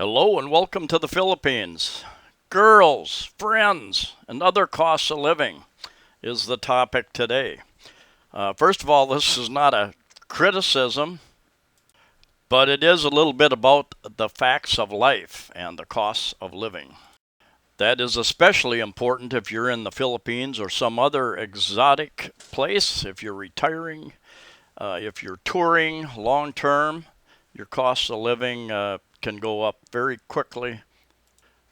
Hello and welcome to the Philippines. Girls, friends, and other costs of living is the topic today. First of all, this is not a criticism, but it is a little bit about the facts of life and the costs of living. That is especially important if you're in the Philippines or some other exotic place, if you're retiring, if you're touring long term, your costs of living can go up very quickly.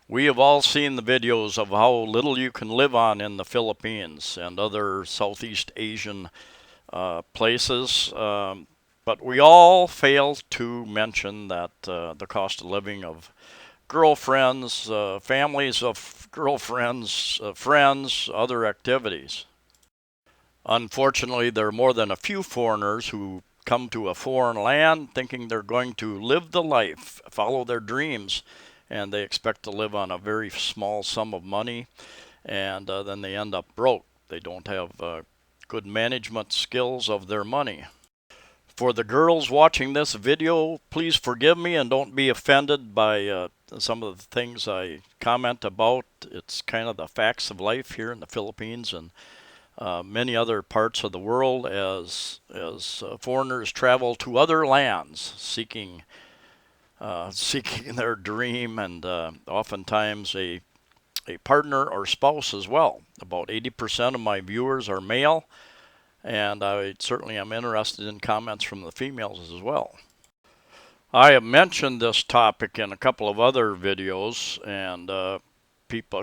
We have all seen the videos of how little you can live on in the Philippines and other Southeast Asian places, but we all fail to mention that the cost of living of girlfriends, families of girlfriends, friends, other activities. Unfortunately, there are more than a few foreigners who come to a foreign land thinking they're going to live the life, follow their dreams, and they expect to live on a very small sum of money, and then they end up broke. They don't have good management skills of their money. For the girls watching this video, please forgive me and don't be offended by some of the things I comment about. It's kind of the facts of life here in the Philippines and many other parts of the world as foreigners travel to other lands seeking their dream and oftentimes a partner or spouse as well. About 80% of my viewers are male, and I certainly am interested in comments from the females as well. I have mentioned this topic in a couple of other videos, and a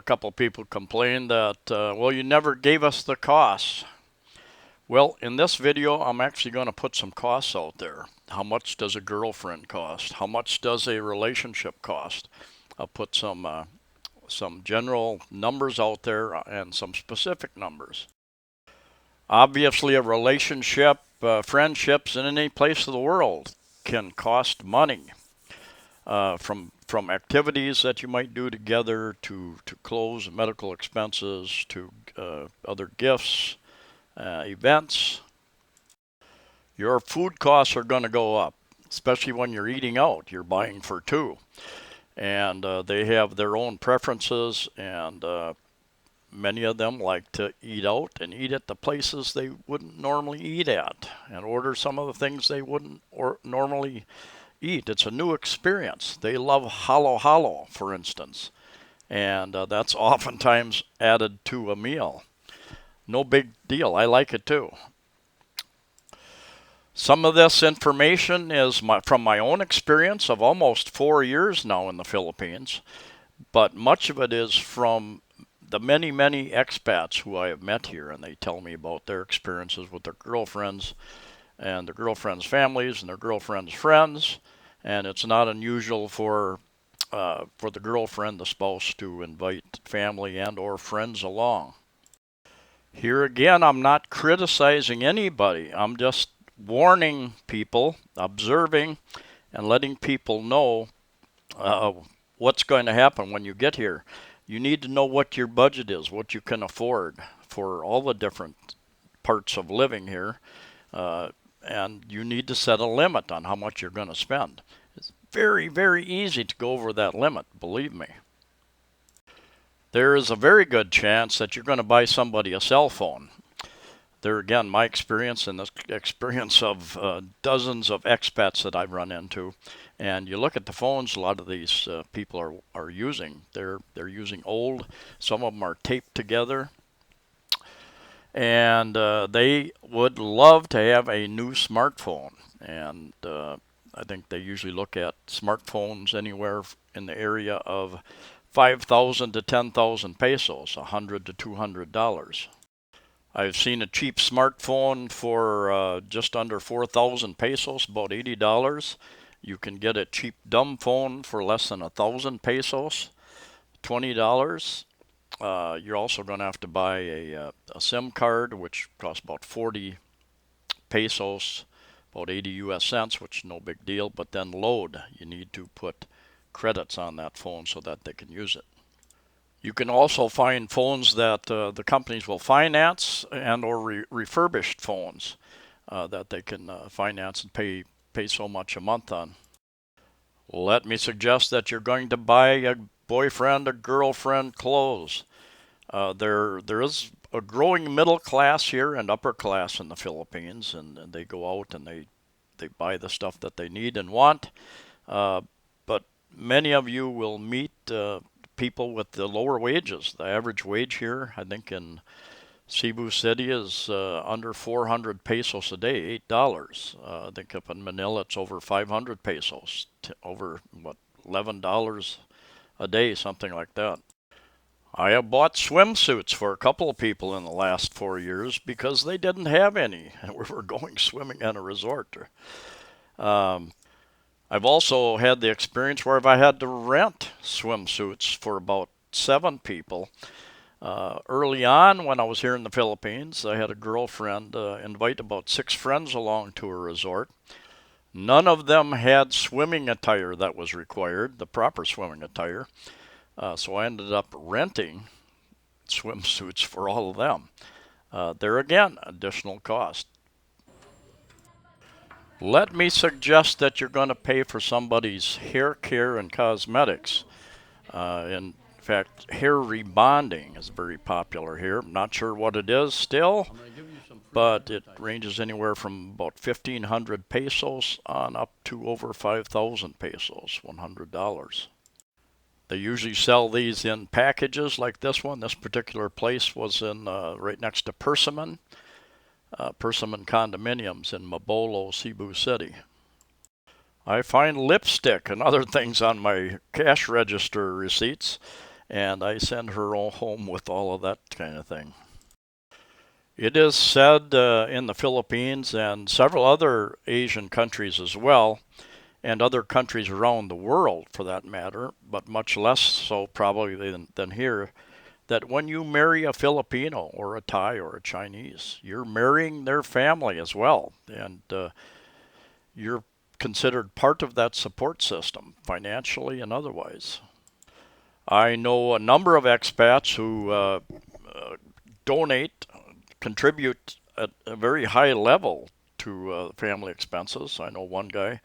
couple of people complained that, well, you never gave us the costs. Well, in this video, I'm actually going to put some costs out there. How much does a girlfriend cost? How much does a relationship cost? I'll put some general numbers out there and some specific numbers. Obviously, a relationship, friendships in any place of the world can cost money. From activities that you might do together to clothes, medical expenses, to other gifts, events. Your food costs are going to go up, especially when you're eating out. You're buying for two, and they have their own preferences, and many of them like to eat out and eat at the places they wouldn't normally eat at, and order some of the things they wouldn't normally eat. It's a new experience. They love halo halo, for instance, and that's oftentimes added to a meal. No big deal. I like it too. Some of this information is from my own experience of almost 4 years now in the Philippines, but much of it is from the many, many expats who I have met here, and they tell me about their experiences with their girlfriends and their girlfriends' families and their girlfriends' friends, and it's not unusual for the girlfriend, the spouse, to invite family and or friends along. Here again, I'm not criticizing anybody. I'm just warning people, observing, and letting people know what's going to happen when you get here. You need to know what your budget is, what you can afford for all the different parts of living here, and you need to set a limit on how much you're going to spend. It's very, very easy to go over that limit, believe me. There is a very good chance that you're going to buy somebody a cell phone. There again, my experience and the experience of dozens of expats that I've run into, and you look at the phones a lot of these people are using. They're using old. Some of them are taped together, and they would love to have a new smartphone. And I think they usually look at smartphones anywhere in the area of 5,000 to 10,000 pesos, $100 to $200. I've seen a cheap smartphone for just under 4,000 pesos, about $80. You can get a cheap dumb phone for less than 1,000 pesos, $20. You're also going to have to buy a SIM card, which costs about 40 pesos, about 80 US cents, which is no big deal. But then load, you need to put credits on that phone so that they can use it. You can also find phones that the companies will finance and or refurbished phones that they can finance and pay so much a month on. Let me suggest that you're going to buy a boyfriend or girlfriend clothes. There is a growing middle class here and upper class in the Philippines, and they go out and they buy the stuff that they need and want. Uh, but many of you will meet people with the lower wages. The average wage here, I think, in Cebu City is under 400 pesos a day, $8. I think up in Manila it's over 500 pesos, over what, $11 a day, something like that. I have bought swimsuits for a couple of people in the last 4 years because they didn't have any. We were going swimming at a resort. Um, I've also had the experience where I had to rent swimsuits for about 7 people. Early on, when I was here in the Philippines, I had a girlfriend invite about 6 friends along to a resort. None of them had swimming attire that was required, the proper swimming attire. So I ended up renting swimsuits for all of them. There again, additional cost. Let me suggest that you're going to pay for somebody's hair care and cosmetics. In fact, hair rebonding is very popular here. I'm not sure what it is still, but it ranges anywhere from about 1,500 pesos on up to over 5,000 pesos, $100. They usually sell these in packages like this one. This particular place was in right next to Persimmon Condominiums in Mabolo, Cebu City. I find lipstick and other things on my cash register receipts, and I send her home with all of that kind of thing. It is said in the Philippines and several other Asian countries as well, and other countries around the world for that matter, but much less so probably than here, that when you marry a Filipino or a Thai or a Chinese, you're marrying their family as well, and you're considered part of that support system, financially and otherwise. I know a number of expats who donate, contribute at a very high level to family expenses. I know one guy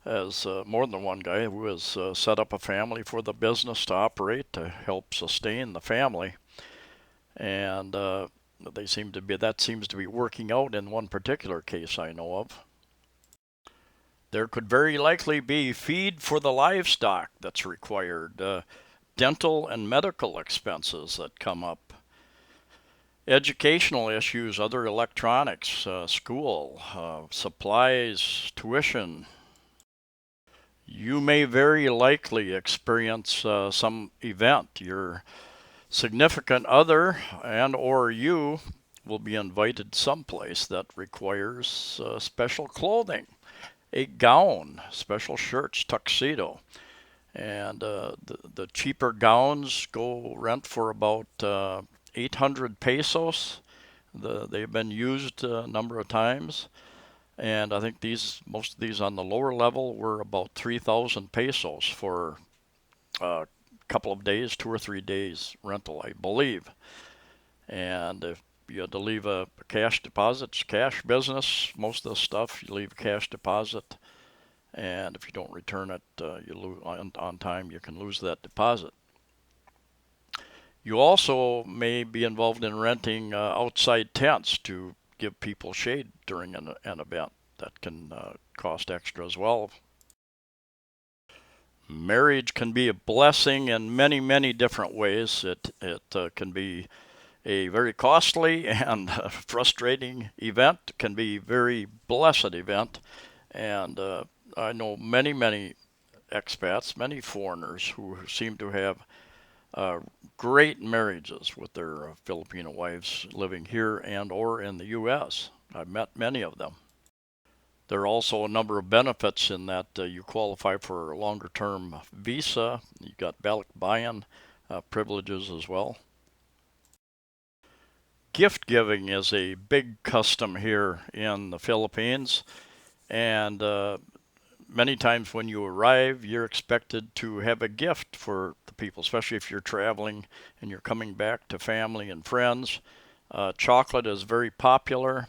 as more than one guy who has set up a family for the business to operate to help sustain the family, and they seem to be that seems to be working out in one particular case I know of. There could very likely be feed for the livestock that's required, dental and medical expenses that come up, educational issues, other electronics, school, supplies, tuition. You may very likely experience some event. Your significant other and or you will be invited someplace that requires special clothing, a gown, special shirts, tuxedo. And the cheaper gowns go rent for about 800 pesos. They've been used a number of times. And I think most of these on the lower level were about 3,000 pesos for a couple of days, 2 or 3 days rental, I believe. And if you had to leave a cash deposit, it's cash business. Most of the stuff you leave a cash deposit, and if you don't return it on time, you can lose that deposit. You also may be involved in renting outside tents to give people shade during an event. That can cost extra as well. Marriage can be a blessing in many, many different ways. It can be a very costly and frustrating event. It can be a very blessed event. And I know many, many expats, many foreigners who seem to have uh, great marriages with their Filipino wives living here and or in the U.S. I've met many of them. There are also a number of benefits in that you qualify for a longer term visa. You've got balikbayan privileges as well. Gift giving is a big custom here in the Philippines, and many times when you arrive, you're expected to have a gift for the people, especially if you're traveling and you're coming back to family and friends. Chocolate is very popular.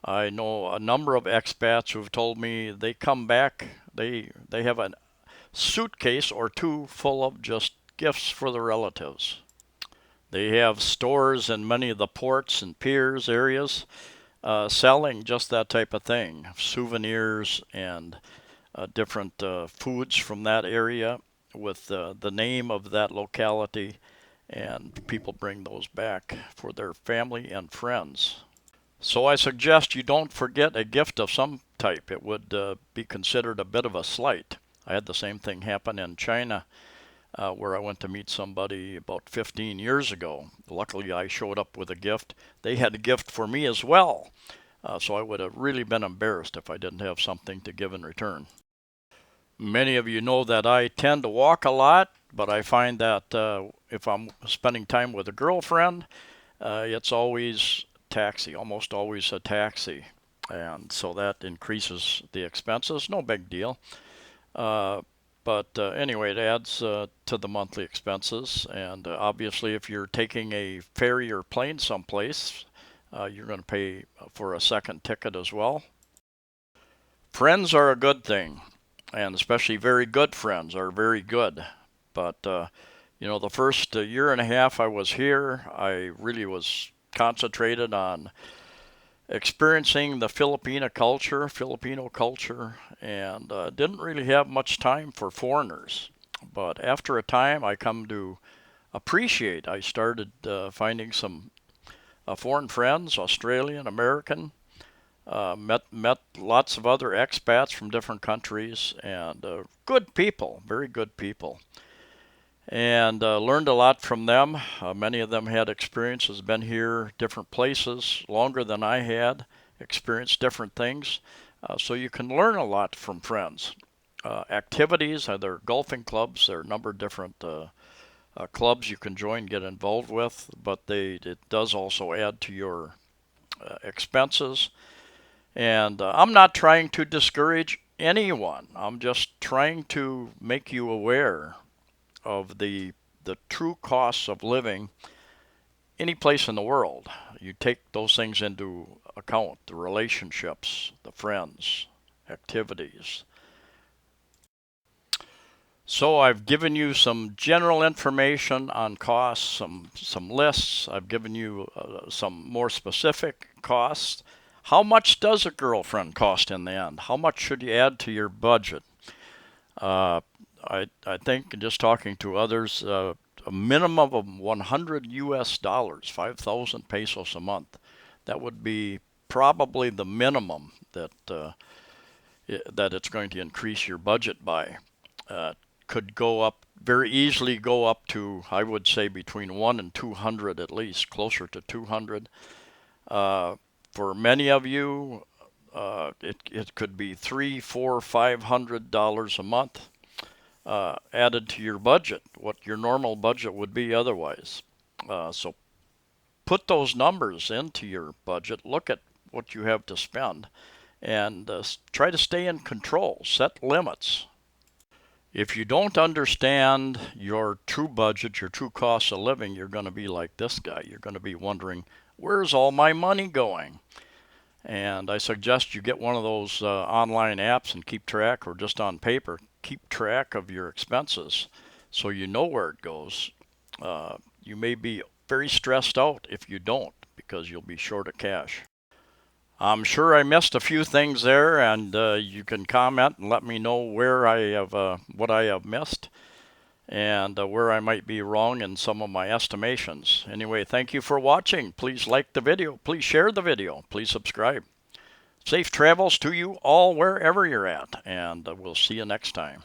I know a number of expats who have told me they come back, they have suitcase or two full of just gifts for the relatives. They have stores in many of the ports and piers areas selling just that type of thing, souvenirs and different foods from that area with the name of that locality, and people bring those back for their family and friends. So I suggest you don't forget a gift of some type. It would be considered a bit of a slight. I had the same thing happen in China where I went to meet somebody about 15 years ago. Luckily, I showed up with a gift. They had a gift for me as well. So I would have really been embarrassed if I didn't have something to give in return. Many of you know that I tend to walk a lot, but I find that if I'm spending time with a girlfriend, it's always taxi, almost always a taxi. And so that increases the expenses. No big deal. But anyway, it adds to the monthly expenses. And obviously, if you're taking a ferry or plane someplace, you're going to pay for a second ticket as well. Friends are a good thing, and especially very good friends are very good. But the first year and a half I was here, I really was concentrated on experiencing the Filipino culture, and didn't really have much time for foreigners. But after a time, I come to appreciate. I started finding some foreign friends, Australian, American. Met lots of other expats from different countries, and good people, very good people, and learned a lot from them. Many of them had experiences, been here different places longer than I had, experienced different things. So you can learn a lot from friends. Activities, there are golfing clubs, there are a number of different clubs you can join, get involved with, but it does also add to your expenses. And I'm not trying to discourage anyone. I'm just trying to make you aware of the true costs of living any place in the world. You take those things into account, the relationships, the friends, activities. So I've given you some general information on costs, some lists. I've given you some more specific costs. How much does a girlfriend cost in the end? How much should you add to your budget? I think just talking to others, a minimum of 100 US dollars, 5,000 pesos a month. That would be probably the minimum that it's going to increase your budget by. Could go up, very easily go up to, I would say, between 1 and 200 at least, closer to 200. For many of you, it could be $300, $400, $500 a month added to your budget, what your normal budget would be otherwise. So put those numbers into your budget, look at what you have to spend, and try to stay in control, set limits. If you don't understand your true budget, your true cost of living, you're going to be like this guy. You're going to be wondering, where's all my money going? And I suggest you get one of those online apps and keep track, or just on paper, keep track of your expenses so you know where it goes. You may be very stressed out if you don't, because you'll be short of cash. I'm sure I missed a few things there, and you can comment and let me know where I have what I have missed, and where I might be wrong in some of my estimations. Anyway, thank you for watching. Please like the video. Please share the video. Please subscribe. Safe travels to you all wherever you're at, and we'll see you next time.